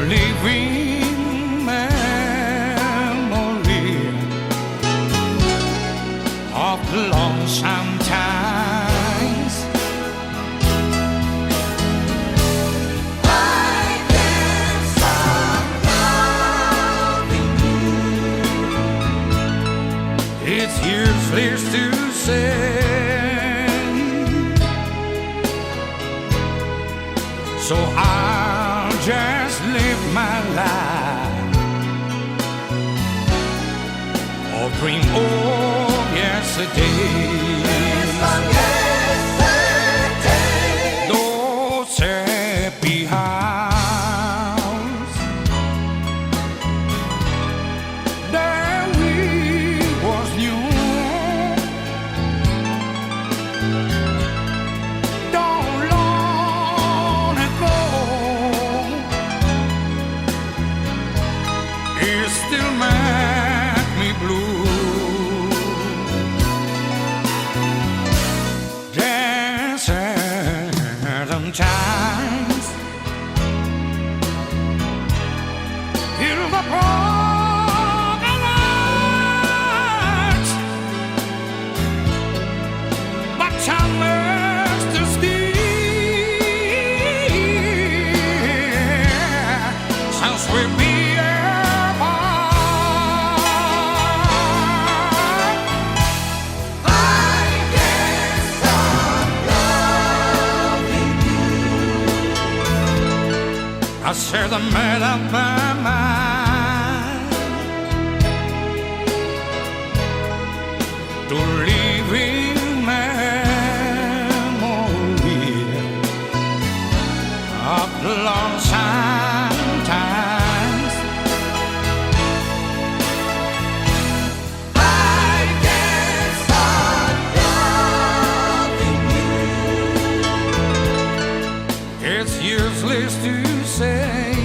living memory of the lonesome times. I can't stop loving you. It's useless to say, so I'll just live my life or dream of yesterday. Those happy hours that we was new, don't long ago, it still make me blue. Sometimes heal the broken heart, but time makes the steel since we've been apart. I can't stop loving you. I share the made up my mind to living memory of the lonesome times. I can't stop loving you. It's useless to say,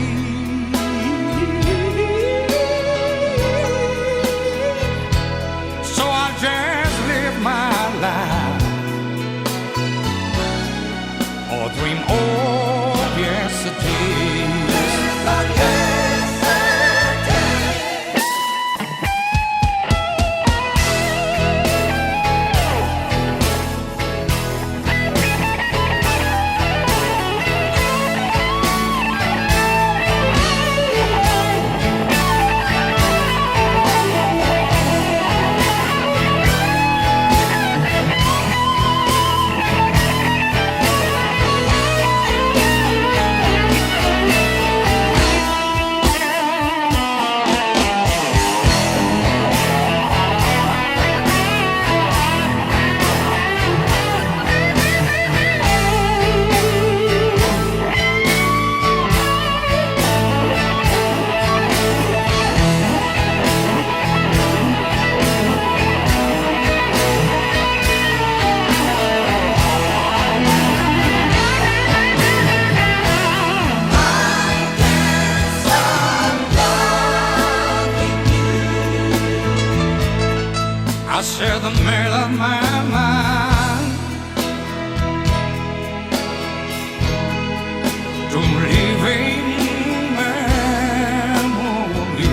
so I just live my life or dream of yesterday. I share the middle of my mind to living memory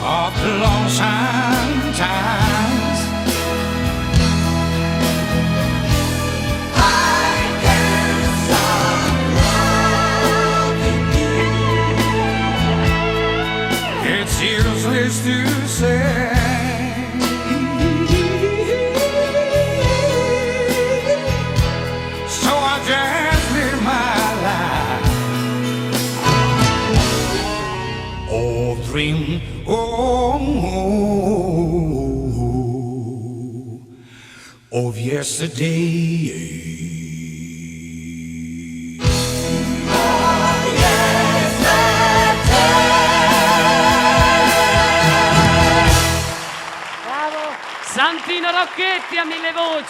of the lonesome times. I can't stop loving you. It's useless to say, so I just live my life or dream of yesterday. Santino Rocchetti a 1000 voci.